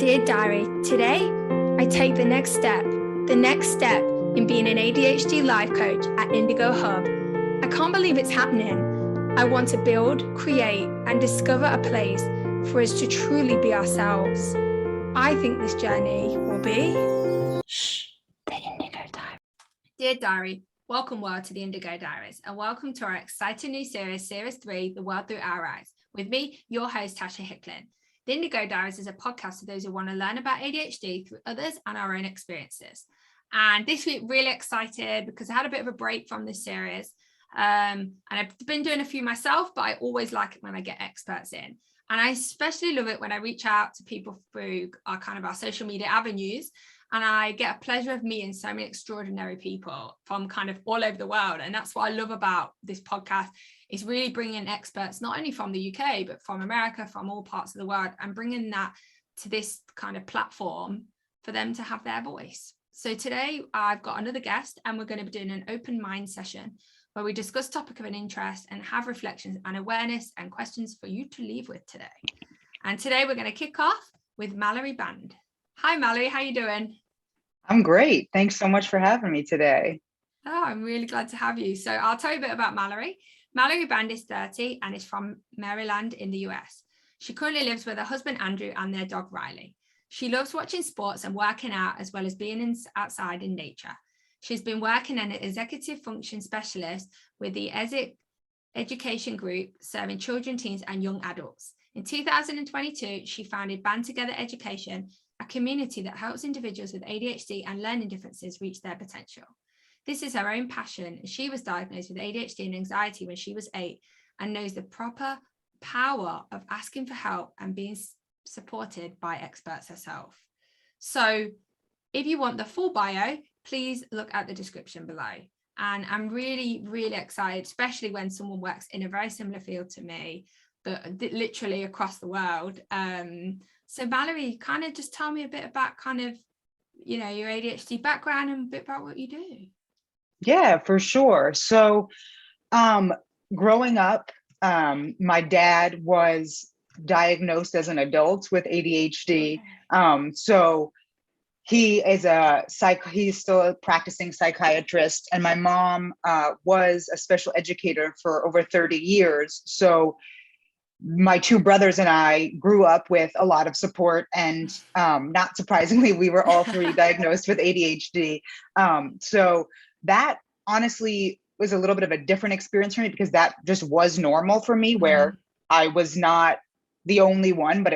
Dear Diary, today I take the next step in being an ADHD life coach at Indigo Hub. I can't believe it's happening. I want to build, create, and discover a place for us to truly be ourselves. I think this journey will be the Indigo Diary. Dear Diary, welcome world to the Indigo Diaries, and welcome to our exciting new series, Series 3, The World Through Our Eyes, with me, your host, Natasha Hickling. The Indigo Diaries is a podcast for those who want to learn about ADHD through others and our own experiences. And this week, really excited because I had a bit of a break from this series. And I've been doing a few myself, but I always like it when I get experts in. And I especially love it when I reach out to people through our social media avenues. And I get a pleasure of meeting so many extraordinary people from kind of all over the world. And that's what I love about this podcast, is really bringing in experts, not only from the UK, but from America, from all parts of the world, and bringing that to this kind of platform for them to have their voice. So today I've got another guest, and we're going to be doing an open mind session where we discuss topic of an interest and have reflections and awareness and questions for you to leave with today. And today we're going to kick off with Mallory Band. Hi, Mallory, how you doing? I'm great. Thanks so much for having me today. Oh, I'm really glad to have you. So I'll tell you a bit about Mallory. Mallory Band is 30 and is from Maryland in the US. She currently lives with her husband, Andrew, and their dog, Riley. She loves watching sports and working out, as well as being outside in nature. She's been working as an executive function specialist with the Essig Education Group, serving children, teens, and young adults. In 2022, she founded Band Together Education, a community that helps individuals with ADHD and learning differences reach their potential. This is her own passion. She was diagnosed with ADHD and anxiety when she was 8 and knows the proper power of asking for help and being supported by experts herself. So if you want the full bio, please look at the description below. And I'm really, really excited, especially when someone works in a very similar field to me, but literally across the world. So Mallory, kind of just tell me a bit about your ADHD background and a bit about what you do. Yeah, for sure. So growing up, my dad was diagnosed as an adult with ADHD. So he is he's still a practicing psychiatrist, and my mom was a special educator for over 30 years. So my two brothers and I grew up with a lot of support, and not surprisingly, we were all three diagnosed with ADHD. So that honestly was a little bit of a different experience for me, because that just was normal for me, where I was not the only one, but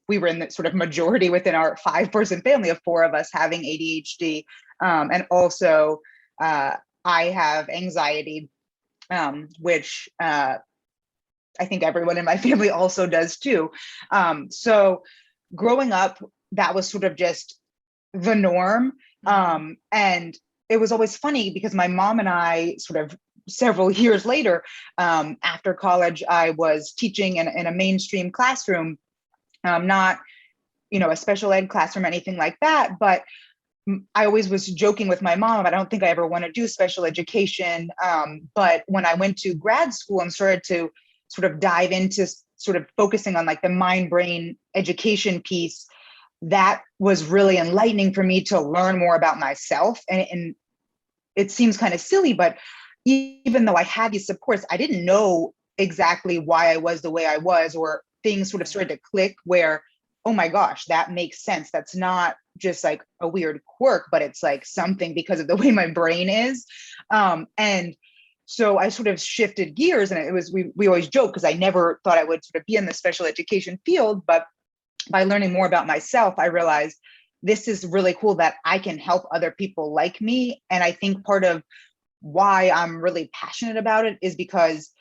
we were in the sort of majority within our 5-person family of 4 of us having ADHD. And also I have anxiety, which I think everyone in my family also does too. So growing up, that was sort of just the norm. And it was always funny because my mom and I sort of several years later, after college, I was teaching in a mainstream classroom, not, a special ed classroom or anything like that. But I always was joking with my mom, I don't think I ever want to do special education. But when I went to grad school and started to sort of dive into sort of focusing on like the mind-brain education piece, that was really enlightening for me to learn more about myself. And it seems kind of silly, but even though I had these supports, I didn't know exactly why I was the way I was, or things sort of started to click where, oh my gosh, that makes sense. That's not just like a weird quirk, but it's like something because of the way my brain is. And so I sort of shifted gears, and it was, we always joke because I never thought I would sort of be in the special education field, but by learning more about myself, I realized this is really cool that I can help other people like me. And I think part of why I'm really passionate about it is because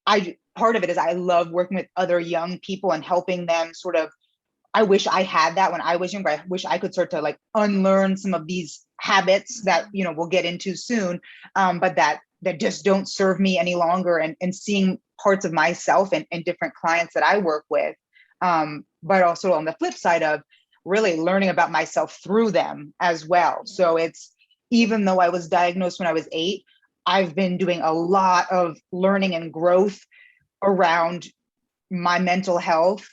part of it is I love working with other young people and helping them sort of, I wish I had that when I was younger. I wish I could start to like unlearn some of these habits that, we'll get into soon, but that just don't serve me any longer, and seeing parts of myself and different clients that I work with. But also on the flip side of really learning about myself through them as well. So it's, even though I was diagnosed when I was 8, I've been doing a lot of learning and growth around my mental health,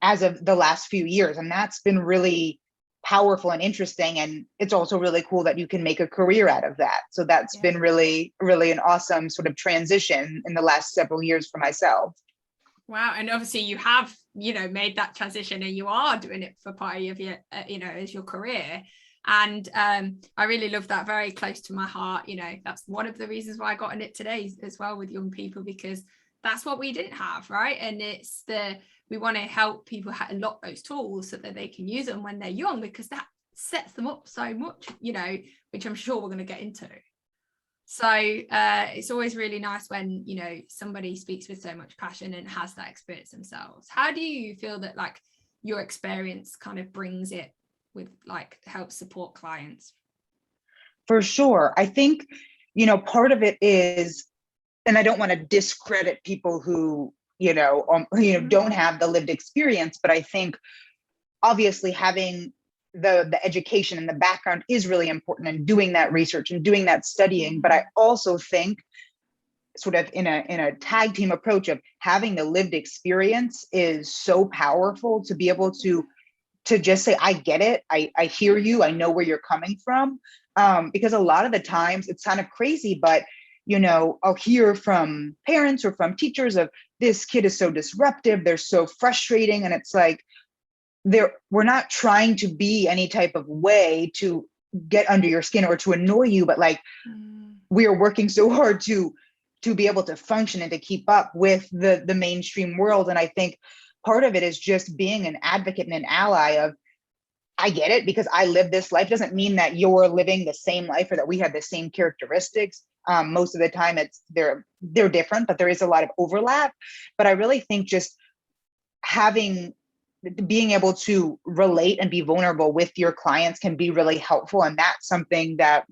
as of the last few years. And that's been really powerful and interesting. And it's also really cool that you can make a career out of that. So that's been really, really an awesome sort of transition in the last several years for myself. Wow. And obviously you have, made that transition and you are doing it for part of your, as your career. And I really love that, very close to my heart. That's one of the reasons why I got in it today as well with young people, because that's what we didn't have, right? And we want to help people unlock those tools so that they can use them when they're young, because that sets them up so much, which I'm sure we're going to get into. So it's always really nice when, somebody speaks with so much passion and has that experience themselves. How do you feel that like your experience kind of brings it with like help support clients? For sure. I think, part of it is, and I don't want to discredit people who, don't have the lived experience, but I think obviously having the education and the background is really important, and doing that research and doing that studying. But I also think sort of in a tag team approach of having the lived experience is so powerful, to be able to just say, I get it. I hear you. I know where you're coming from. Because a lot of the times it's kind of crazy, but I'll hear from parents or from teachers of, this kid is so disruptive, they're so frustrating. And it's like, we're not trying to be any type of way to get under your skin or to annoy you, but like we are working so hard to be able to function and to keep up with the mainstream world. And I think part of it is just being an advocate and an ally of, I get it, because I live this life. Doesn't mean that you're living the same life or that we have the same characteristics. Most of the time they're different, but there is a lot of overlap. But I really think just being able to relate and be vulnerable with your clients can be really helpful. And that's something that,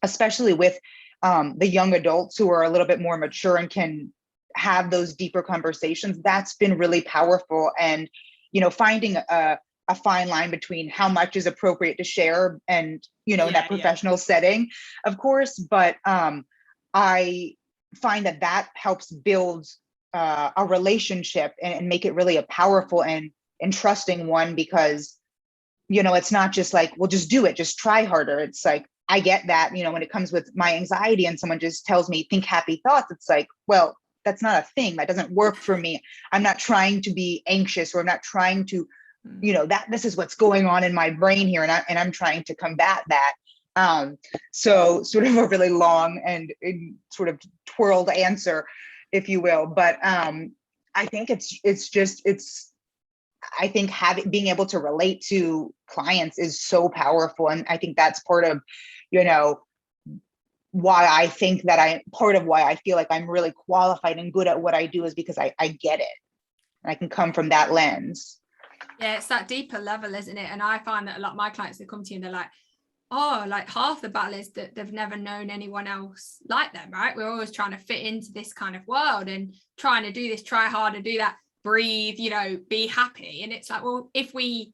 especially with the young adults who are a little bit more mature and can have those deeper conversations, that's been really powerful. And, finding a fine line between how much is appropriate to share and, in that professional setting, of course. But I find that helps build a relationship and make it really a powerful and trusting one, because, it's not just like, well, just do it, just try harder. It's like, I get that, when it comes with my anxiety and someone just tells me, think happy thoughts. It's like, well, that's not a thing. That doesn't work for me. I'm not trying to be anxious, or I'm not trying to, that this is what's going on in my brain here. And I'm trying to combat that. So sort of a really long and sort of twirled answer, if you will. But I think I think being able to relate to clients is so powerful. And I think that's part of, why I think that part of why I feel like I'm really qualified and good at what I do, is because I get it. And I can come from that lens. Yeah, it's that deeper level, isn't it? And I find that a lot of my clients that come to you and they're like, oh, like half the battle is that they've never known anyone else like them, right? We're always trying to fit into this kind of world and trying to do this, try hard to do that, breathe, be happy. And it's like, well, if we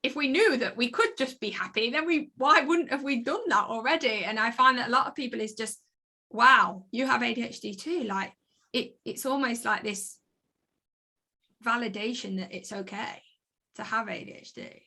knew that we could just be happy, then why wouldn't have we done that already? And I find that a lot of people is just, wow, you have ADHD too. Like it's almost like this validation that it's okay to have ADHD.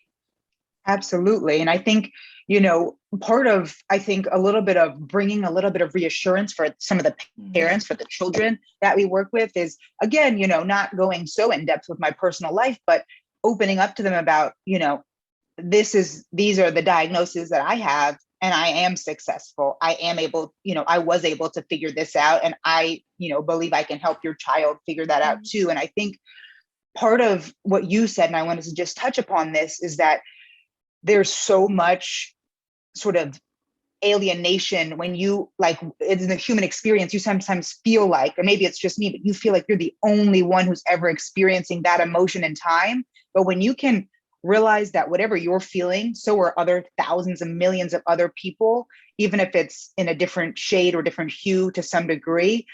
Absolutely. And I think, I think a little bit of bringing a little bit of reassurance for some of the parents, for the children that we work with is, again, not going so in depth with my personal life, but opening up to them about, these are the diagnoses that I have, and I am successful. I am able, I was able to figure this out. And I, believe I can help your child figure that out too. And I think part of what you said, and I wanted to just touch upon this, is that there's so much sort of alienation when you, like, in the human experience, you sometimes feel like, or maybe it's just me, but you feel like you're the only one who's ever experiencing that emotion in time. But when you can realize that whatever you're feeling, so are other thousands and millions of other people, even if it's in a different shade or different hue to some degree,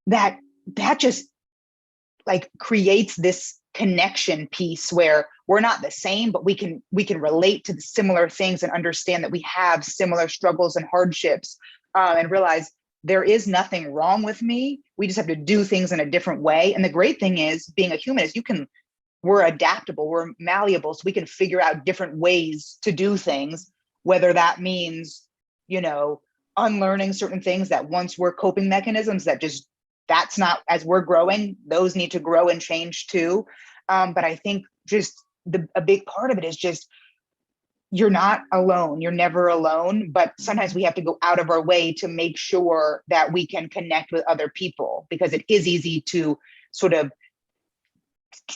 that just like creates this connection piece where we're not the same, but we can relate to the similar things and understand that we have similar struggles and hardships, and realize there is nothing wrong with me. We just have to do things in a different way. And the great thing is, being a human, is you can we're adaptable, we're malleable, so we can figure out different ways to do things, whether that means, you know, unlearning certain things that once were coping mechanisms that just, that's not, as we're growing, those need to grow and change too. But I think just a big part of it is just, you're not alone. You're never alone, but sometimes we have to go out of our way to make sure that we can connect with other people, because it is easy to sort of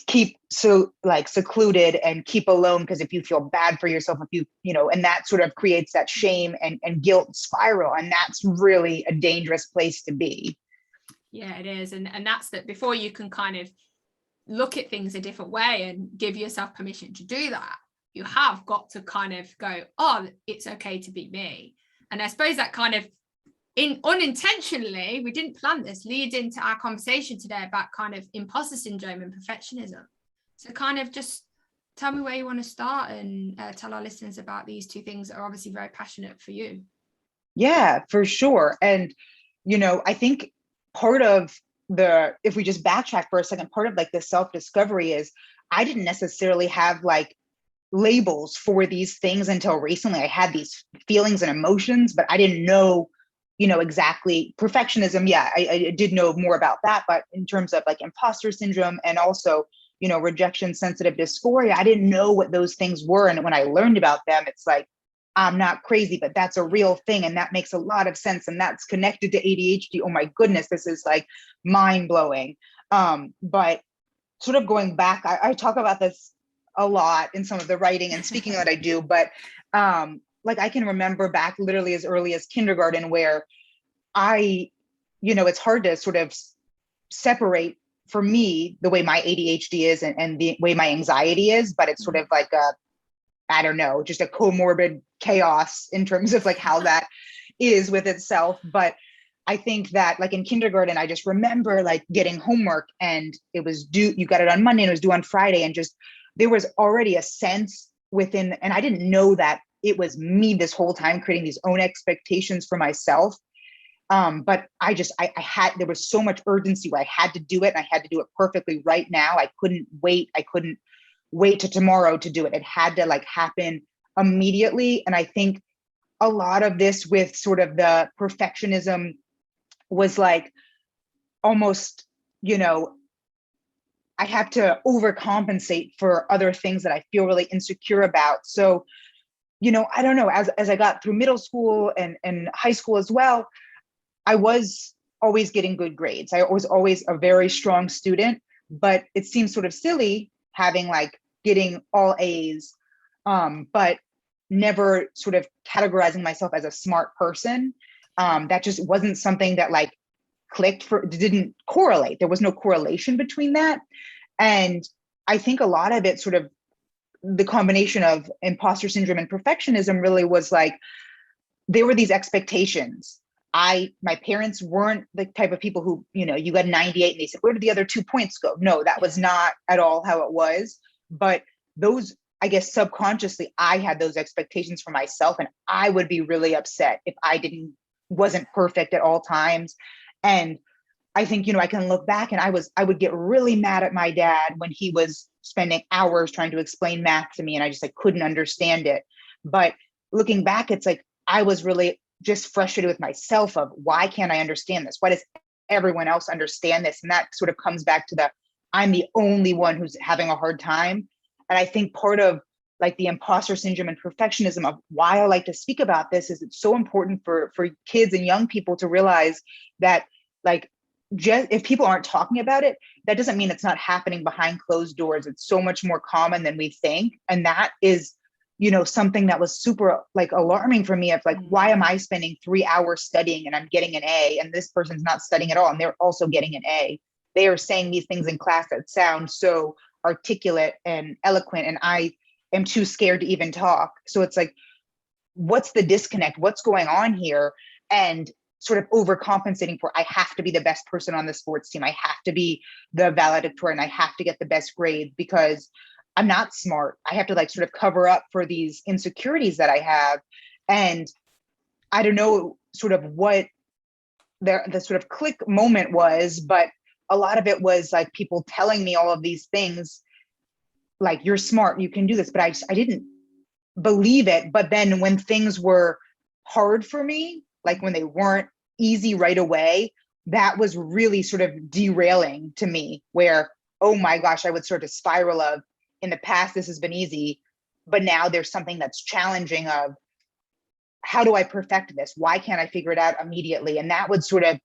keep so like secluded and keep alone, because if you feel bad for yourself, if you know, and that sort of creates that shame and guilt spiral, and that's really a dangerous place to be. Yeah, it is. And that's that, before you can kind of look at things a different way and give yourself permission to do that, you have got to kind of go, oh, it's okay to be me. And I suppose that kind of unintentionally, we didn't plan this, leads into our conversation today about kind of imposter syndrome and perfectionism. So kind of just tell me where you want to start, and tell our listeners about these two things that are obviously very passionate for you. Yeah, for sure. And, you know, I think part of if we just backtrack for a second, part of like the self-discovery is I didn't necessarily have like labels for these things until recently. I had these feelings and emotions, but I didn't know, you know, exactly perfectionism. Yeah, I did know more about that, but in terms of like imposter syndrome and also, you know, rejection sensitive dysphoria, I didn't know what those things were. And when I learned about them, it's like, I'm not crazy, but that's a real thing. And that makes a lot of sense. And that's connected to ADHD. Oh my goodness, this is like mind blowing. But sort of going back, I talk about this a lot in some of the writing and speaking that I do, but like I can remember back literally as early as kindergarten where you know, it's hard to sort of separate for me the way my ADHD is and the way my anxiety is, but it's sort of like I don't know, just a comorbid chaos in terms of like how that is with itself. But I think that like in kindergarten, I just remember like getting homework and it was due, you got it on Monday and it was due on Friday. And just, there was already a sense within, and I didn't know that it was me this whole time creating these own expectations for myself. But I had, there was so much urgency where I had to do it. And I had to do it perfectly right now. I couldn't wait. I couldn't wait to tomorrow to do it. It had to like happen immediately. And I think a lot of this with sort of the perfectionism was like almost, you know, I have to overcompensate for other things that I feel really insecure about. So, you know, I don't know, as I got through middle school and high school as well, I was always getting good grades. I was always a very strong student, but it seems sort of silly having like getting all A's, but never sort of categorizing myself as a smart person. That just wasn't something that like clicked for, didn't correlate. There was no correlation between that. And I think a lot of it sort of the combination of imposter syndrome and perfectionism really was like, there were these expectations. My parents weren't the type of people who, you know, you got 98 and they said, where did the other 2 points go? No, that was not at all how it was. But those, I guess subconsciously, I had those expectations for myself, and I would be really upset if I wasn't perfect at all times. And I think, you know, I can look back and I would get really mad at my dad when he was spending hours trying to explain math to me and I just like couldn't understand it. But looking back, it's like, I was really just frustrated with myself of why can't I understand this? Why does everyone else understand this? And that sort of comes back to I'm the only one who's having a hard time. And I think part of like the imposter syndrome and perfectionism of why I like to speak about this is it's so important for kids and young people to realize that like, just if people aren't talking about it, that doesn't mean it's not happening behind closed doors. It's so much more common than we think. And that is, you know, something that was super like alarming for me of like, why am I spending 3 hours studying and I'm getting an A and this person's not studying at all and they're also getting an A? They are saying these things in class that sound so articulate and eloquent and I am too scared to even talk. So it's like, what's the disconnect? What's going on here? And sort of overcompensating for, I have to be the best person on the sports team. I have to be the valedictorian. I have to get the best grade because I'm not smart. I have to like sort of cover up for these insecurities that I have. And I don't know sort of what the sort of click moment was, but a lot of it was like people telling me all of these things like, you're smart, you can do this, but I didn't believe it. But then when things were hard for me, like when they weren't easy right away, that was really sort of derailing to me, where, oh my gosh, I would sort of spiral of, in the past, this has been easy, but now there's something that's challenging of, how do I perfect this? Why can't I figure it out immediately? And that would sort of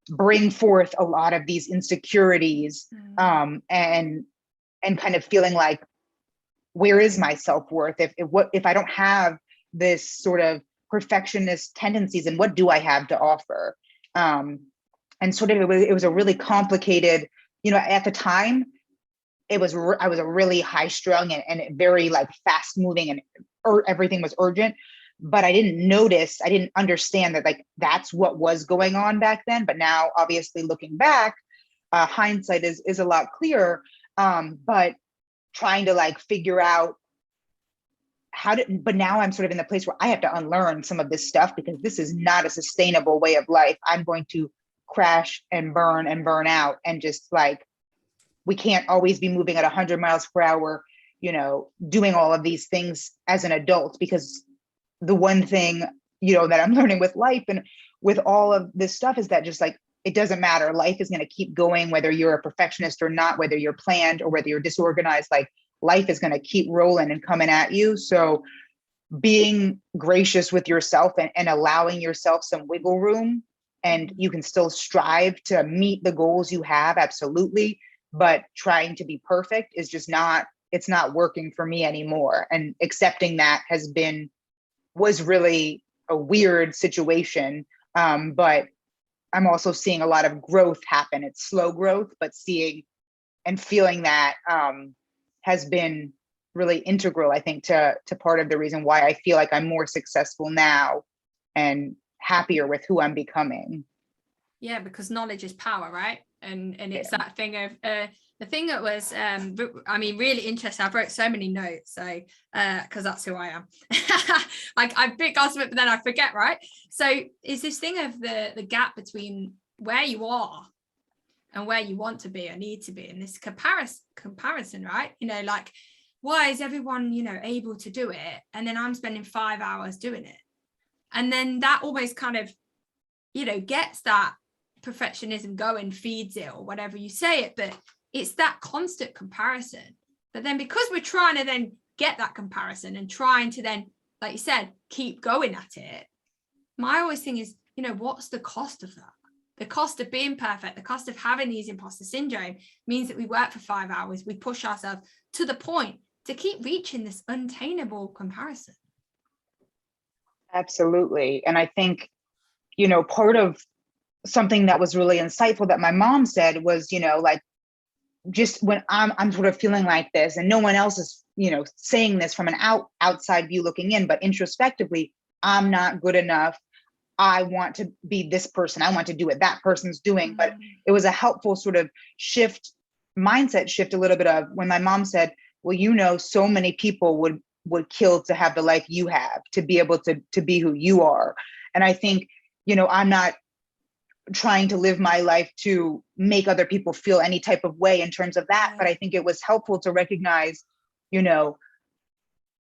bring forth a lot of these insecurities, and kind of feeling like, where is my self-worth if I don't have this sort of perfectionist tendencies, and what do I have to offer? And sort of it was a really complicated, at the time, I was a really high strung and very like fast moving, and everything was urgent, but I didn't understand that, like, that's what was going on back then. But now, obviously, looking back, hindsight is a lot clearer. But trying to like figure out but now I'm sort of in the place where I have to unlearn some of this stuff, because this is not a sustainable way of life. I'm going to crash and burn out, and just like, we can't always be moving at 100 miles per hour, doing all of these things as an adult. Because the one thing, that I'm learning with life and with all of this stuff is that, just like, it doesn't matter. Life is going to keep going, whether you're a perfectionist or not, whether you're planned or whether you're disorganized. Like, life is going to keep rolling and coming at you. So being gracious with yourself and allowing yourself some wiggle room, and you can still strive to meet the goals you have, absolutely. But trying to be perfect is just it's not working for me anymore. And accepting that was really a weird situation. But I'm also seeing a lot of growth happen. It's slow growth, but seeing and feeling that has been really integral, I think, to part of the reason why I feel like I'm more successful now and happier with who I'm becoming. Yeah, because knowledge is power, right? And it's that thing of the thing that was really interesting. I've wrote so many notes, so because that's who I am. I pick up it, but then I forget, right? So is this thing of the gap between where you are and where you want to be or need to be, and this comparison, right? Like, why is everyone able to do it, and then I'm spending 5 hours doing it? And then that always kind of gets that perfectionism going, feeds it, or whatever you say it. But it's that constant comparison. But then, because we're trying to then get that comparison and trying to then, like you said, keep going at it, my always thing is, what's the cost of that? The cost of being perfect, the cost of having these imposter syndrome means that we work for 5 hours, we push ourselves to the point to keep reaching this unattainable comparison. Absolutely. And I think, part of something that was really insightful that my mom said was, like, just when I'm sort of feeling like this, and no one else is, saying this from an outside view looking in, but introspectively, I'm not good enough. I want to be this person. I want to do what that person's doing. But it was a helpful sort of mindset shift a little bit of when my mom said, well, so many people would kill to have the life you have, to be able to be who you are. And I think, I'm not trying to live my life to make other people feel any type of way in terms of that. But I think it was helpful to recognize,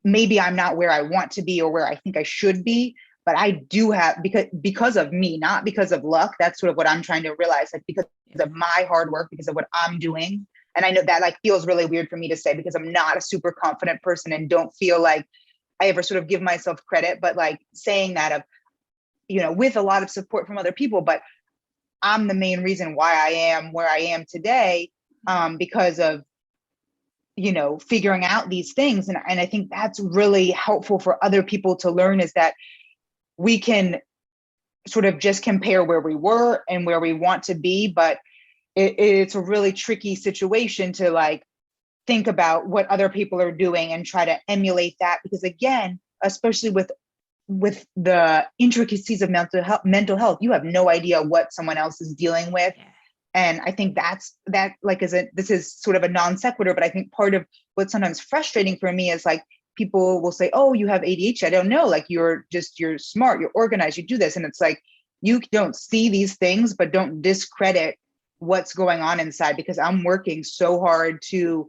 maybe I'm not where I want to be or where I think I should be, but I do have, because of me, not because of luck. That's sort of what I'm trying to realize, like, because of my hard work, because of what I'm doing. And I know that like feels really weird for me to say, because I'm not a super confident person and don't feel like I ever sort of give myself credit, but like saying that of, with a lot of support from other people, but I'm the main reason why I am where I am today, because of, figuring out these things. And I think that's really helpful for other people to learn, is that we can sort of just compare where we were and where we want to be, but it's a really tricky situation to like think about what other people are doing and try to emulate that, because again, especially with the intricacies of mental health, you have no idea what someone else is dealing with. Yeah. And I think this is sort of a non sequitur, but I think part of what's sometimes frustrating for me is like, people will say, oh, you have ADHD. I don't know. Like, you're smart, you're organized, you do this. And it's like, you don't see these things, but don't discredit what's going on inside, because I'm working so hard to,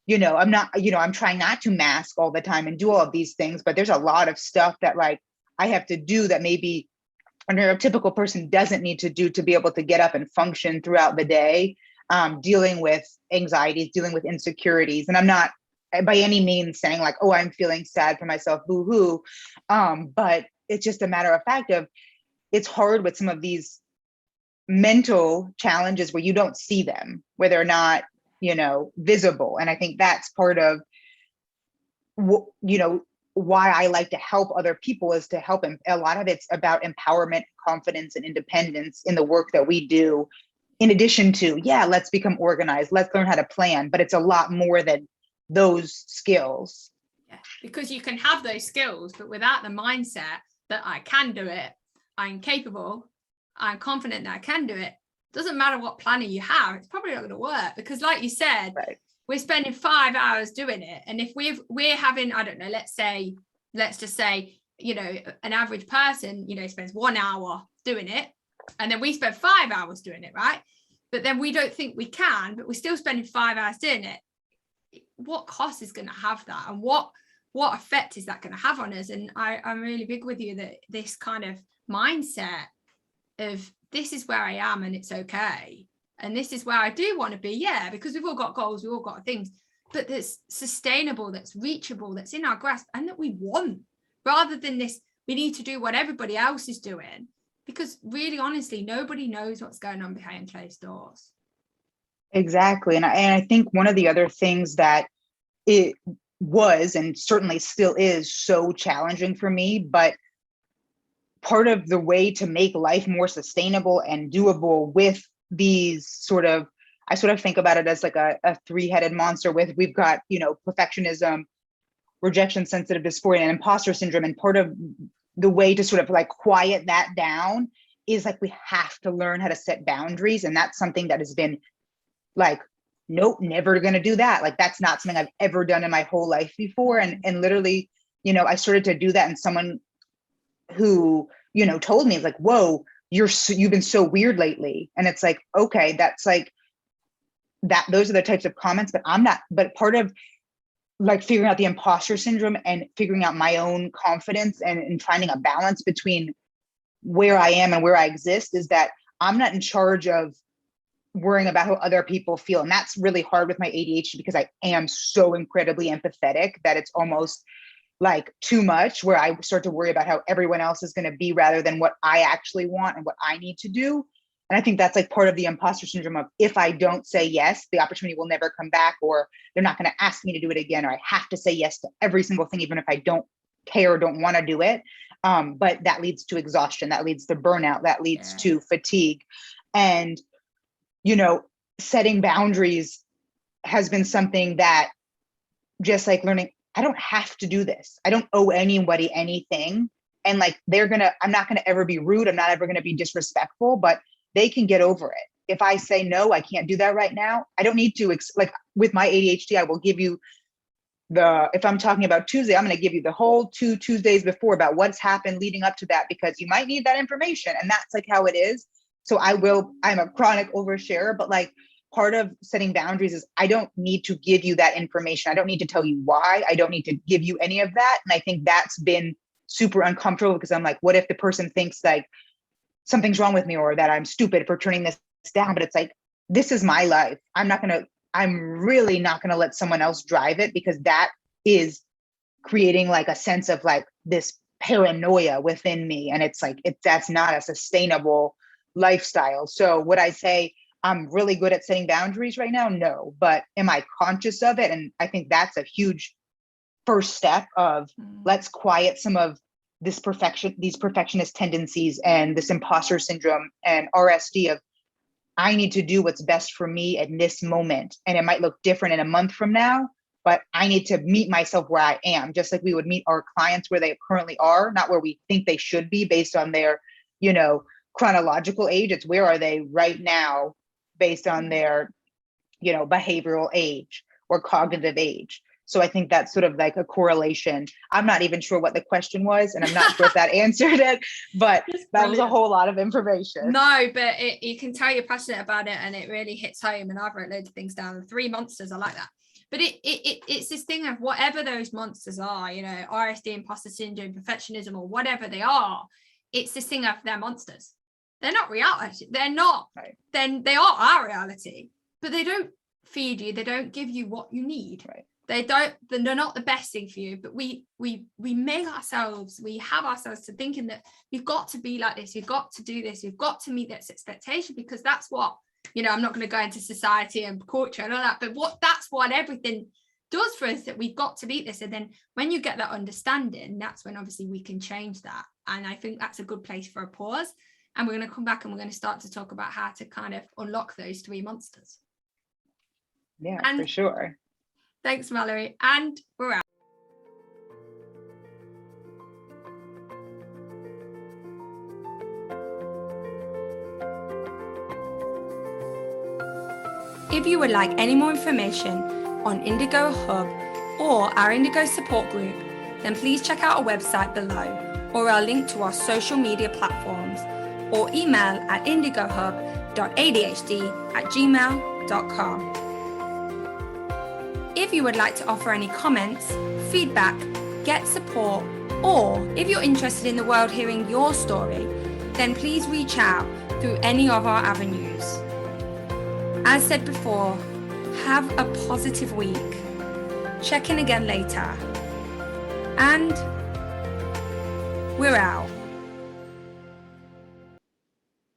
I'm not, I'm trying not to mask all the time and do all of these things, but there's a lot of stuff that like I have to do that maybe a neurotypical person doesn't need to do to be able to get up and function throughout the day, dealing with anxieties, dealing with insecurities. And I'm not by any means saying like, oh, I'm feeling sad for myself, boo-hoo. But it's just a matter of fact of it's hard with some of these mental challenges where you don't see them, where they're not, visible. And I think that's part of, why I like to help other people is to help them. A lot of it's about empowerment, confidence, and independence in the work that we do. In addition to, let's become organized, let's learn how to plan, but it's a lot more than those skills. Yeah, because you can have those skills, but without the mindset that I can do it, I'm capable, I'm confident that I can do it, doesn't matter what planner you have, it's probably not going to work. Because like you said, right, we're spending 5 hours doing it. And if we're having, I don't know, let's just say, an average person, spends 1 hour doing it, and then we spend 5 hours doing it, right? But then we don't think we can, but we're still spending 5 hours doing it. What cost is going to have that? And what effect is that going to have on us? And I'm really big with you that this kind of mindset of this is where I am and it's okay. And this is where I do want to be, because we've all got goals, we've all got things, but that's sustainable, that's reachable, that's in our grasp, and that we want, rather than this, we need to do what everybody else is doing. Because really, honestly, nobody knows what's going on behind closed doors. Exactly. And I think one of the other things that it was, and certainly still is, so challenging for me, but part of the way to make life more sustainable and doable with these I sort of think about it as like a three-headed monster we've got, perfectionism, rejection sensitive dysphoria, and imposter syndrome. And part of the way to sort of like quiet that down is like, we have to learn how to set boundaries. And that's something that has been like, nope, never going to do that. Like, that's not something I've ever done in my whole life before. And literally, I started to do that. And someone who, told me, like, whoa, you've been so weird lately. And it's like, okay, that's like that, those are the types of comments, but part of like figuring out the imposter syndrome and figuring out my own confidence and finding a balance between where I am and where I exist is that I'm not in charge of worrying about how other people feel. And that's really hard with my ADHD because I am so incredibly empathetic that it's almost like too much, where I start to worry about how everyone else is going to be rather than what I actually want and what I need to do. And I think that's like part of the imposter syndrome of, if I don't say yes, the opportunity will never come back, or they're not going to ask me to do it again, or I have to say yes to every single thing, even if I don't care or don't want to do it. But that leads to exhaustion, that leads to burnout, that leads to fatigue. And, setting boundaries has been something that, just like learning, I don't have to do this. I don't owe anybody anything. And like, I'm not going to ever be rude. I'm not ever going to be disrespectful, but they can get over it. If I say, no, I can't do that right now, I don't need to, like with my ADHD, I will give you if I'm talking about Tuesday, I'm going to give you the whole 2 Tuesdays before about what's happened leading up to that, because you might need that information. And that's like how it is. So I'm a chronic oversharer, but like part of setting boundaries is I don't need to give you that information. I don't need to tell you why. I don't need to give you any of that. And I think that's been super uncomfortable, because I'm like, what if the person thinks like something's wrong with me, or that I'm stupid for turning this down? But it's like, this is my life. I'm really not going to let someone else drive it, because that is creating like a sense of like this paranoia within me. And it's like, that's not a sustainable lifestyle. So would I say I'm really good at setting boundaries right now? No, but am I conscious of it? And I think that's a huge first step of let's quiet some of these perfectionist tendencies and this imposter syndrome and RSD of, I need to do what's best for me at this moment. And it might look different in a month from now, but I need to meet myself where I am, just like we would meet our clients where they currently are, not where we think they should be based on their, chronological age. It's where are they right now based on their, behavioral age or cognitive age. So I think that's sort of like a correlation. I'm not even sure what the question was, and I'm not sure if that answered it, but that was a whole lot of information. No, but you can tell you're passionate about it, and it really hits home. And I've wrote loads of things down. 3 monsters, I like that. But it's this thing of whatever those monsters are, you know, RSD, imposter syndrome, perfectionism, or whatever they are, it's this thing of they're monsters. They're not reality. They're not. Right. Then they are our reality, but they don't feed you. They don't give you what you need. Right. They're not the best thing for you, but we make ourselves, we have ourselves to thinking that you've got to be like this, you've got to do this, you've got to meet this expectation, because that's what, you know, I'm not going to go into society and culture and all that, but that's what everything does for us, that we've got to meet this. And then when you get that understanding, that's when obviously we can change that. And I think that's a good place for a pause. And we're going to come back and we're going to start to talk about how to kind of unlock those three monsters. Yeah, for sure. Thanks, Mallory. And we're out. If you would like any more information on Indigo Hub or our Indigo support group, then please check out our website below or our link to our social media platforms, or email at indigohub.adhd@gmail.com. If you would like to offer any comments, feedback, get support, or if you're interested in the world hearing your story, then please reach out through any of our avenues. As said before, have a positive week. Check in again later. And we're out.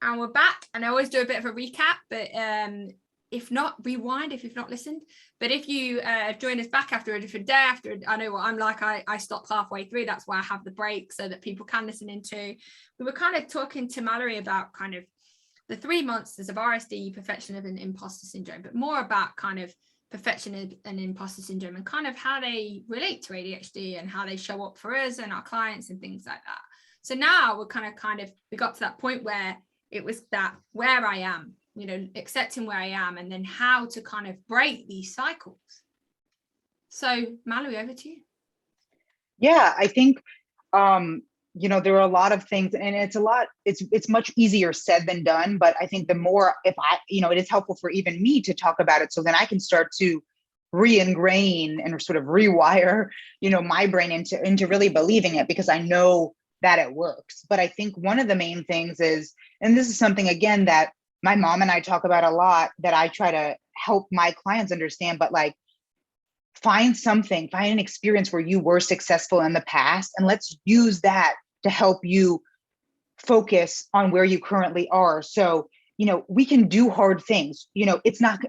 And we're back. And I always do a bit of a recap, but if not, rewind if you've not listened. But if you join us back after a different day, I know what I'm like, I stop halfway through. That's why I have the break so that people can listen into. We were kind of talking to Mallory about kind of the three monsters of RSD, perfectionism, and imposter syndrome, but more about kind of perfectionism and imposter syndrome and kind of how they relate to ADHD and how they show up for us and our clients and things like that. So now we're kind of we got to that point where it was that where I am, you know, accepting where I am, and then how to kind of break these cycles. So Mallory, over to you. Yeah, I think, you know, there are a lot of things, and it's much easier said than done. But I think the more, it is helpful for even me to talk about it, so then I can start to re-ingrain and sort of rewire, you know, my brain into really believing it, because I know that it works. But I think one of the main things is, and this is something, again, that my mom and I talk about a lot, that I try to help my clients understand, but like, find an experience where you were successful in the past, and let's use that to help you focus on where you currently are. So, you know, we can do hard things. You know,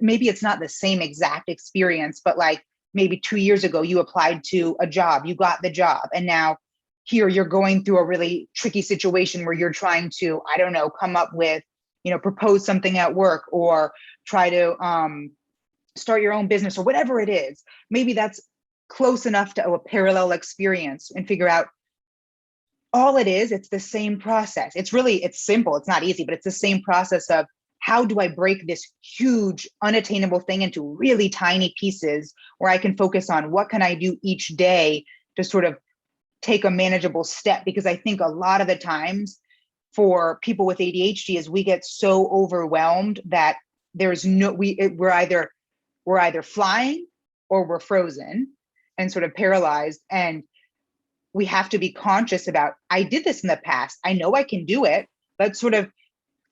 maybe it's not the same exact experience, but like maybe 2 years ago, you applied to a job, you got the job, and now here you're going through a really tricky situation where you're trying to, I don't know, come up with, you know, propose something at work, or try to start your own business, or whatever it is. Maybe that's close enough to a parallel experience, and figure out all it is. It's the same process. It's simple. It's not easy, but it's the same process of, how do I break this huge unattainable thing into really tiny pieces where I can focus on what can I do each day to sort of take a manageable step? Because I think a lot of the times for people with ADHD is we get so overwhelmed that we're either flying or we're frozen and sort of paralyzed. And we have to be conscious about, I did this in the past, I know I can do it. Let's sort of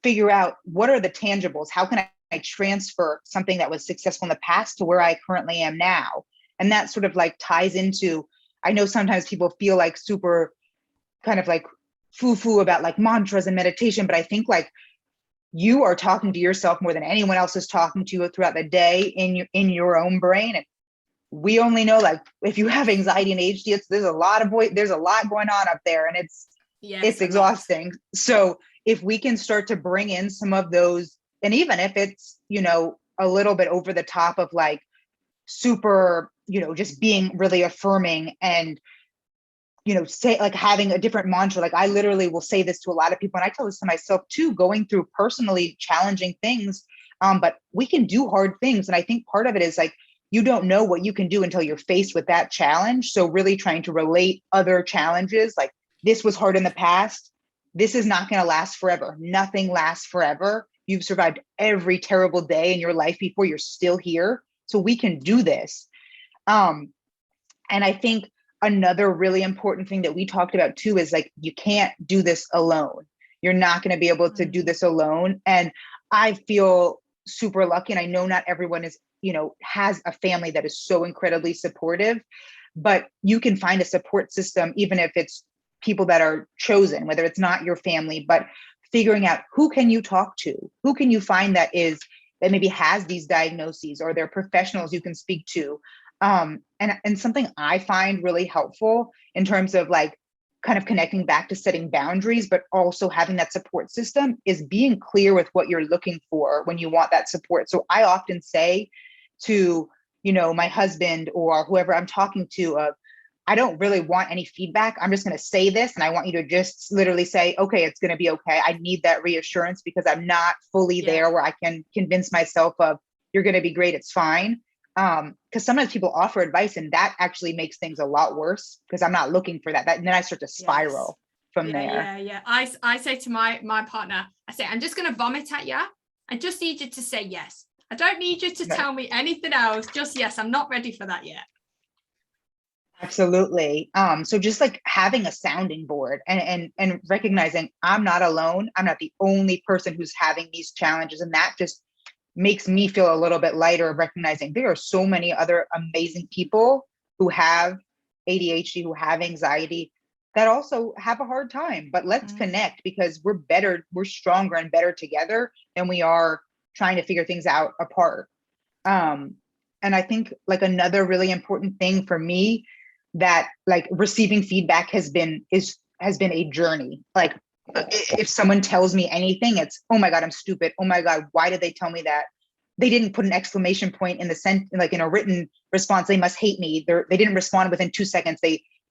figure out, what are the tangibles? How can I transfer something that was successful in the past to where I currently am now? And that sort of like ties into, I know sometimes people feel like super kind of like foo-foo about like mantras and meditation, but I think like you are talking to yourself more than anyone else is talking to you throughout the day in your own brain. And we only know, like, if you have anxiety and ADHD, there's a lot going on up there, and it's exhausting. So if we can start to bring in some of those, and even if it's, you know, a little bit over the top of like super, you know, just being really affirming, and, you know, say like having a different mantra. Like I literally will say this to a lot of people, and I tell this to myself too, going through personally challenging things. But we can do hard things. And I think part of it is like, you don't know what you can do until you're faced with that challenge. So really trying to relate other challenges, like, this was hard in the past. This is not going to last forever. Nothing lasts forever. You've survived every terrible day in your life before. You're still here. So we can do this. And I think another really important thing that we talked about too is like, you can't do this alone. You're not going to be able to do this alone. And I feel super lucky. And I know not everyone is, has a family that is so incredibly supportive, but you can find a support system, even if it's people that are chosen, whether it's not your family, but figuring out who can you talk to, who can you find that maybe has these diagnoses, or they're professionals you can speak to. And something I find really helpful in terms of like kind of connecting back to setting boundaries, but also having that support system, is being clear with what you're looking for when you want that support. So I often say to, my husband or whoever I'm talking to, I don't really want any feedback. I'm just going to say this. And I want you to just literally say, okay, it's going to be okay. I need that reassurance because I'm not fully there where I can convince myself of, you're going to be great. It's fine. Because sometimes people offer advice and that actually makes things a lot worse because I'm not looking for that. And then I start to spiral from there. Yeah. I say to my partner, I say, I'm just going to vomit at you. I just need you to say yes. I don't need you to tell me anything else. Just yes. I'm not ready for that yet. Absolutely. So just like having a sounding board and recognizing I'm not alone. I'm not the only person who's having these challenges. And that just makes me feel a little bit lighter of recognizing there are so many other amazing people who have ADHD, who have anxiety, that also have a hard time. But let's connect, because we're stronger and better together than we are trying to figure things out apart. And I think like another really important thing for me, that like receiving feedback has been a journey. Like if someone tells me anything, it's, oh my God, I'm stupid. Oh my God, why did they tell me that? They didn't put an exclamation point in the sentence, like in a written response. They must hate me. They didn't respond within 2 seconds.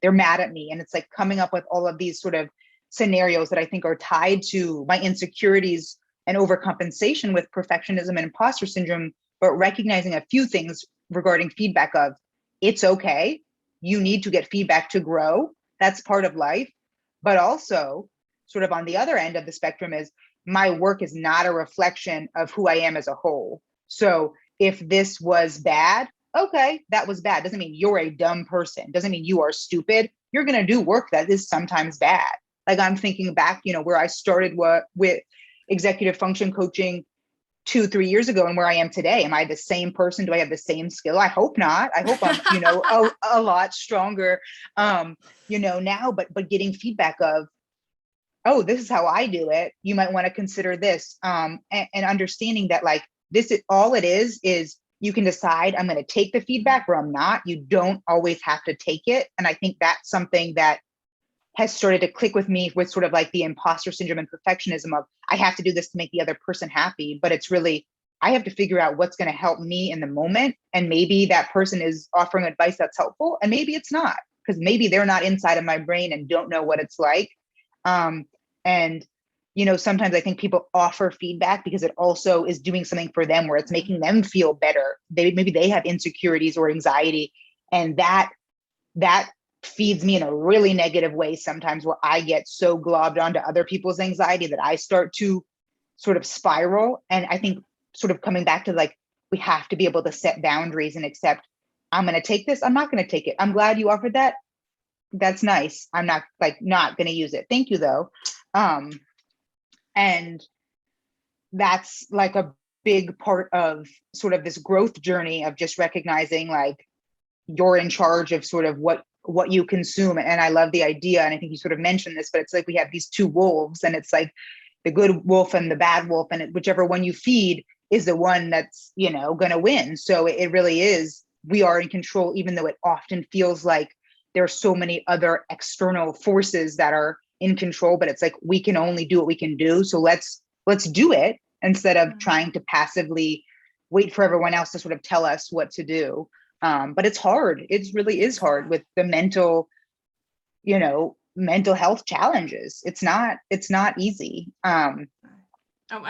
They're mad at me. And it's like coming up with all of these sort of scenarios that I think are tied to my insecurities and overcompensation with perfectionism and imposter syndrome, but recognizing a few things regarding feedback of, it's okay. You need to get feedback to grow. That's part of life. But also sort of on the other end of the spectrum is, my work is not a reflection of who I am as a whole. So if this was bad, okay, that was bad. Doesn't mean you're a dumb person. Doesn't mean you are stupid. You're going to do work that is sometimes bad. Like I'm thinking back, where I started with executive function coaching 2-3 years ago and where I am today. Am I the same person? Do I have the same skill? I hope not. I hope I'm, a lot stronger, now, but getting feedback of, oh, this is how I do it. You might want to consider this. And understanding that like, this is all it is you can decide I'm going to take the feedback or I'm not. You don't always have to take it. And I think that's something that has started to click with me with sort of like the imposter syndrome and perfectionism of, I have to do this to make the other person happy. But it's really, I have to figure out what's going to help me in the moment. And maybe that person is offering advice that's helpful. And maybe it's not, because maybe they're not inside of my brain and don't know what it's like. And, sometimes I think people offer feedback because it also is doing something for them where it's making them feel better. Maybe they have insecurities or anxiety, and that feeds me in a really negative way sometimes, where I get so globbed onto other people's anxiety that I start to sort of spiral. And I think sort of coming back to like, we have to be able to set boundaries and accept, I'm going to take this. I'm not going to take it. I'm glad you offered that. That's nice. I'm not going to use it. Thank you though. And that's like a big part of sort of this growth journey of just recognizing like you're in charge of sort of what you consume. And I love the idea. And I think you sort of mentioned this, but it's like we have these two wolves, and it's like the good wolf and the bad wolf, and whichever one you feed is the one that's, going to win. So it really is, we are in control, even though it often feels like there are so many other external forces that are in control, but it's like, we can only do what we can do. So let's do it instead of trying to passively wait for everyone else to sort of tell us what to do. But it's hard. It really is hard with the mental health challenges. It's not easy. I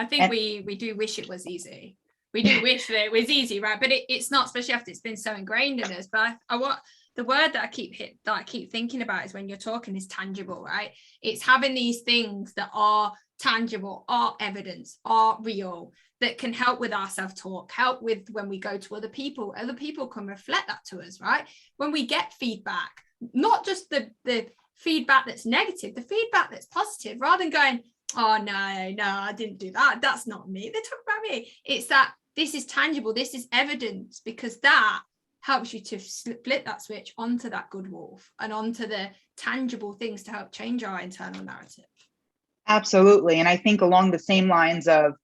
think we do wish it was easy. We do wish that it was easy, right? But it's not, especially after it's been so ingrained in us. But I want the word that I keep thinking about is, when you're talking, is tangible, right? It's having these things that are tangible, are evidence, are real, that can help with our self-talk, help with when we go to other people can reflect that to us, right? When we get feedback, not just the feedback that's negative, the feedback that's positive, rather than going, oh no, I didn't do that, that's not me, they talk about me. It's that this is tangible, this is evidence, because that helps you to flip that switch onto that good wolf and onto the tangible things to help change our internal narrative. Absolutely. And I think along the same lines of,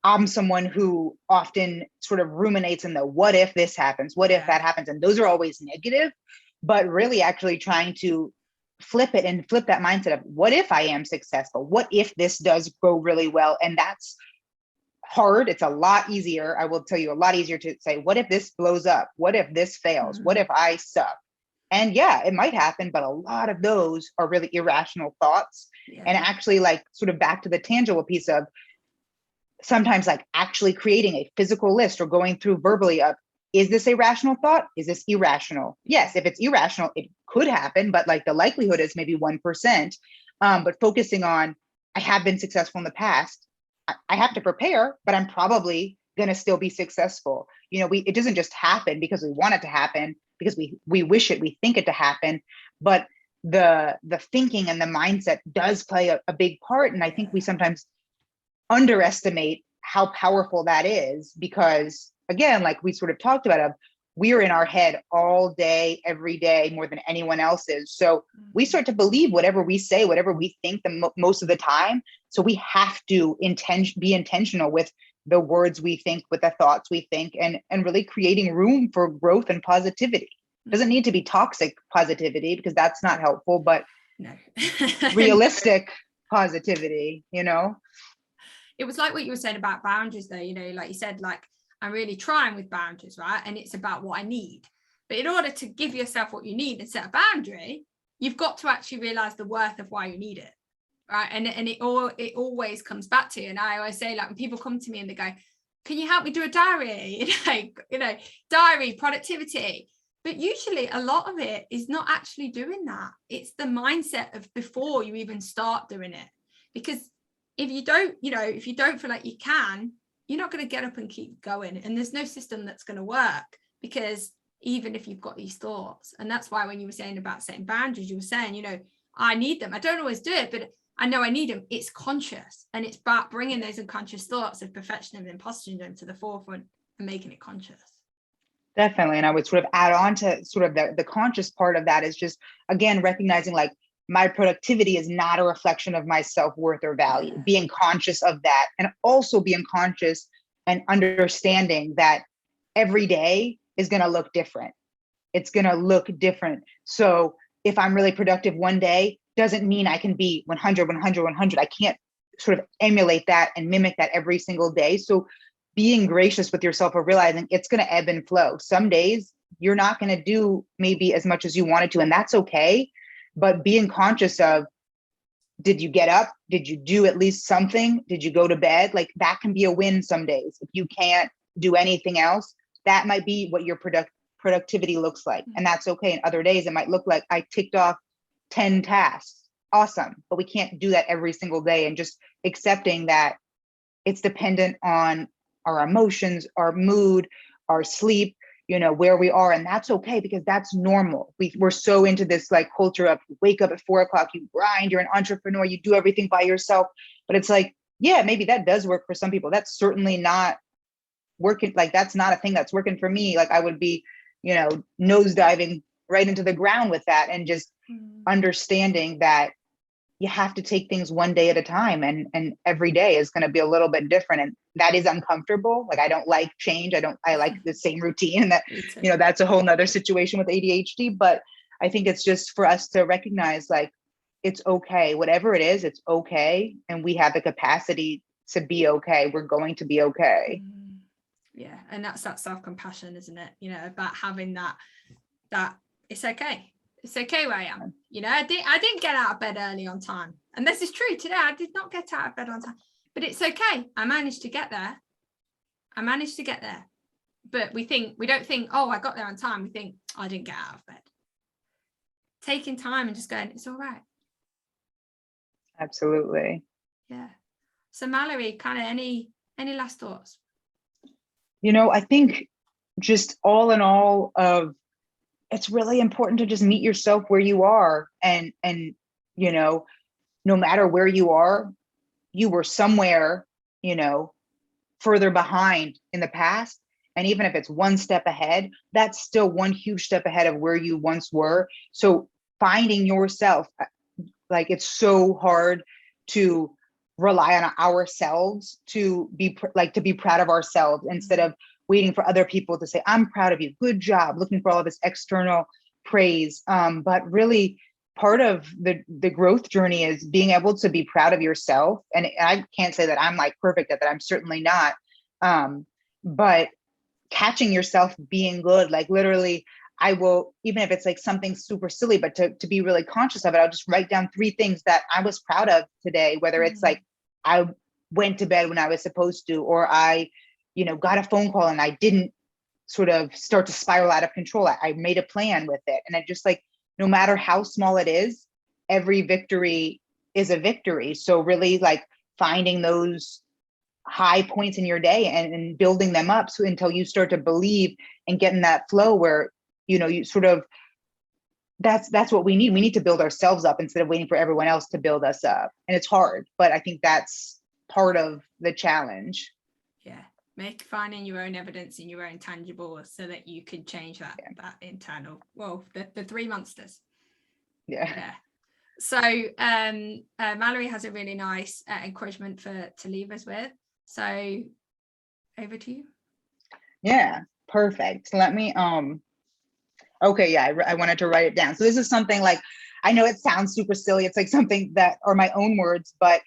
I'm someone who often sort of ruminates in the what if this happens, what if that happens, and those are always negative, but really actually trying to flip it and flip that mindset of what if I am successful, what if this does go really well. And that's hard. It's a lot easier. I will tell you, a lot easier to say, what if this blows up? What if this fails? What if I suck? And yeah, it might happen, but a lot of those are really irrational thoughts. And actually, like, sort of back to the tangible piece of sometimes like actually creating a physical list or going through verbally of, is this a rational thought? Is this irrational? Yes, if it's irrational, it could happen, but like the likelihood is maybe 1%. But focusing on, I have been successful in the past. I have to prepare, but I'm probably going to still be successful. You know, it doesn't just happen because we want it to happen, because we wish it, we think it to happen, but the thinking and the mindset does play a big part. And I think we sometimes underestimate how powerful that is, because again, like we sort of talked about, we're in our head all day, every day, more than anyone else is. So we start to believe whatever we say, whatever we think most of the time. So we have to be intentional with the words we think, with the thoughts we think, and really creating room for growth and positivity. It doesn't need to be toxic positivity, because that's not helpful, but realistic positivity, you know? It was like what you were saying about boundaries though, you know, like you said, like, I'm really trying with boundaries, right? And it's about what I need. But in order to give yourself what you need and set a boundary, you've got to actually realize the worth of why you need it, right? And it always comes back to you. And I always say, like, when people come to me and they go, can you help me do a diary? Diary, productivity. But usually a lot of it is not actually doing that. It's the mindset of before you even start doing it. Because if you don't feel like you can, you're not going to get up and keep going. And there's no system that's going to work, because even if you've got these thoughts, and that's why when you were saying about setting boundaries, you were saying, you know, I need them. I don't always do it, but I know I need them. It's conscious, and it's about bringing those unconscious thoughts of perfectionism and imposter syndrome to the forefront and making it conscious. Definitely. And I would sort of add on to sort of the conscious part of that is just, again, recognizing like my productivity is not a reflection of my self-worth or value, being conscious of that, and also being conscious and understanding that every day is going to look different. It's going to look different. So if I'm really productive one day, doesn't mean I can be 100, 100, 100. I can't sort of emulate that and mimic that every single day. So being gracious with yourself or realizing it's going to ebb and flow. Some days you're not going to do maybe as much as you wanted to, and that's okay. But being conscious of, did you get up? Did you do at least something? Did you go to bed? Like, that can be a win some days. If you can't do anything else, that might be what your productivity looks like. And that's okay. And other days it might look like I ticked off 10 tasks. Awesome. But we can't do that every single day, and just accepting that it's dependent on our emotions, our mood, our sleep, you know, where we are. And that's okay, because that's normal. We're so into this like culture of wake up at 4 o'clock, you grind, you're an entrepreneur, you do everything by yourself. But it's like, yeah, maybe that does work for some people. That's certainly not working. Like, that's not a thing that's working for me. Like, I would be, you know, nosediving right into the ground with that, and just understanding that you have to take things one day at a time, and every day is going to be a little bit different. And that is uncomfortable. Like, I don't like change. I like the same routine, and that, you know, that's a whole nother situation with ADHD. But I think it's just for us to recognize, like, it's okay. Whatever it is, it's okay. And we have the capacity to be okay. We're going to be okay. Yeah. And that's that self-compassion, isn't it? You know, about having that it's okay. It's okay where I am. You know, I didn't get out of bed early on time. And this is true today. I did not get out of bed on time, but it's okay. I managed to get there. But we don't think, oh, I got there on time. We think, oh, I didn't get out of bed. Taking time and just going, it's all right. Absolutely. Yeah. So Mallory, kind of any last thoughts? I think just all in all of, it's really important to just meet yourself where you are, and no matter where you are, you were somewhere, further behind in the past. And even if it's one step ahead, that's still one huge step ahead of where you once were. So finding yourself, like, it's so hard to rely on ourselves to be proud of ourselves, instead of waiting for other people to say, I'm proud of you, good job, looking for all of this external praise. But really, part of the growth journey is being able to be proud of yourself. And I can't say that I'm like perfect at that. I'm certainly not. But catching yourself being good, like literally, I will, even if it's like something super silly, but to be really conscious of it, I'll just write down 3 things that I was proud of today, whether it's like I went to bed when I was supposed to, or I, got a phone call and I didn't sort of start to spiral out of control. I made a plan with it. And I just, like, no matter how small it is, every victory is a victory. So really, like, finding those high points in your day and building them up, so until you start to believe and get in that flow where, you sort of, that's what we need. We need to build ourselves up instead of waiting for everyone else to build us up. And it's hard, but I think that's part of the challenge. Yeah. Finding your own evidence in your own tangible, so that you can change that internal, the 3 monsters. Yeah. So Mallory has a really nice encouragement to leave us with. So over to you. Yeah, perfect. Let me okay, yeah, I wanted to write it down. So this is something, like, I know it sounds super silly. It's like something that are my own words, but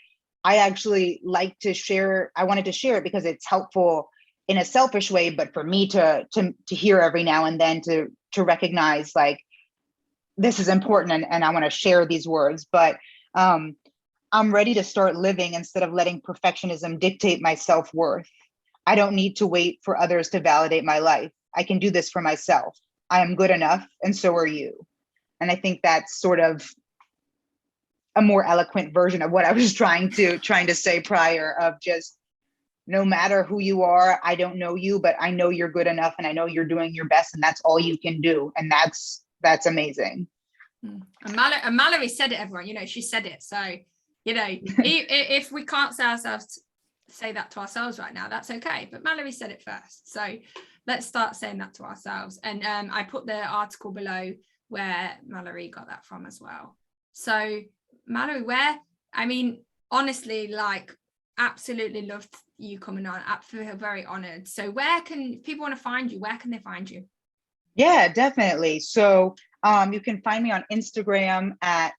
I actually like to share. I wanted to share it because it's helpful in a selfish way, but for me to hear every now and then, to recognize, like, this is important, and I want to share these words. But I'm ready to start living instead of letting perfectionism dictate my self-worth. I don't need to wait for others to validate my life. I can do this for myself. I am good enough, and so are you. And I think that's sort of a more eloquent version of what I was trying to say prior, of just, no matter who you are, I don't know you, but I know you're good enough, and I know you're doing your best, and that's all you can do. And that's amazing. And Mallory said it, everyone, she said it. So, if we can't say that to ourselves right now, that's okay. But Mallory said it first. So let's start saying that to ourselves. And I put the article below where Mallory got that from as well. So Mallory, honestly, like, absolutely loved you coming on. I feel very honored. So where can people want to find you? Where can they find you? Yeah, definitely. So you can find me on Instagram at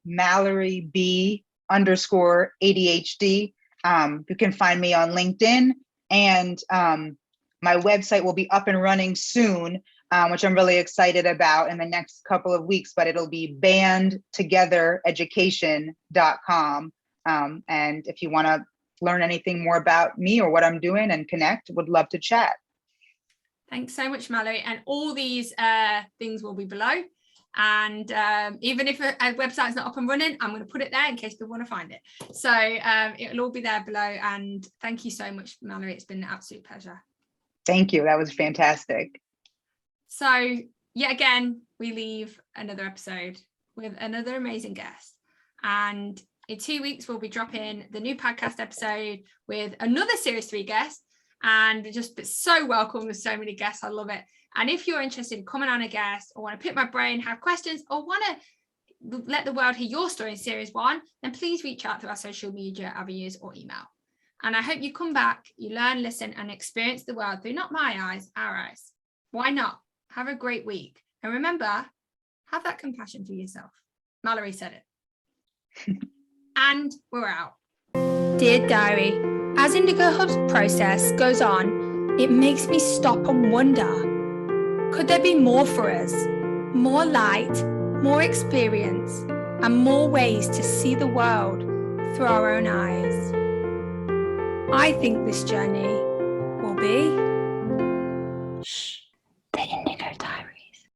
Mallory B _ADHD. You can find me on LinkedIn, and my website will be up and running soon, which I'm really excited about, in the next couple of weeks, but it'll be bandtogethereducation.com. And if you want to learn anything more about me or what I'm doing and connect, would love to chat. Thanks so much, Mallory. And all these things will be below. And even if a website's not up and running, I'm going to put it there in case people want to find it. So it'll all be there below. And thank you so much, Mallory. It's been an absolute pleasure. Thank you. That was fantastic. So yet again, we leave another episode with another amazing guest. And in 2 weeks, we'll be dropping the new podcast episode with another Series 3 guest. And just so welcome with so many guests. I love it. And if you're interested in coming on a guest, or want to pick my brain, have questions, or want to let the world hear your story in Series 1, then please reach out to our social media avenues or email. And I hope you come back, you learn, listen, and experience the world through not my eyes, our eyes. Why not? Have a great week. And remember, have that compassion for yourself. Mallory said it. And we're out. Dear Diary, as Indigo Hub's process goes on, it makes me stop and wonder, could there be more for us? More light, more experience, and more ways to see the world through our own eyes. I think this journey will be... Shh.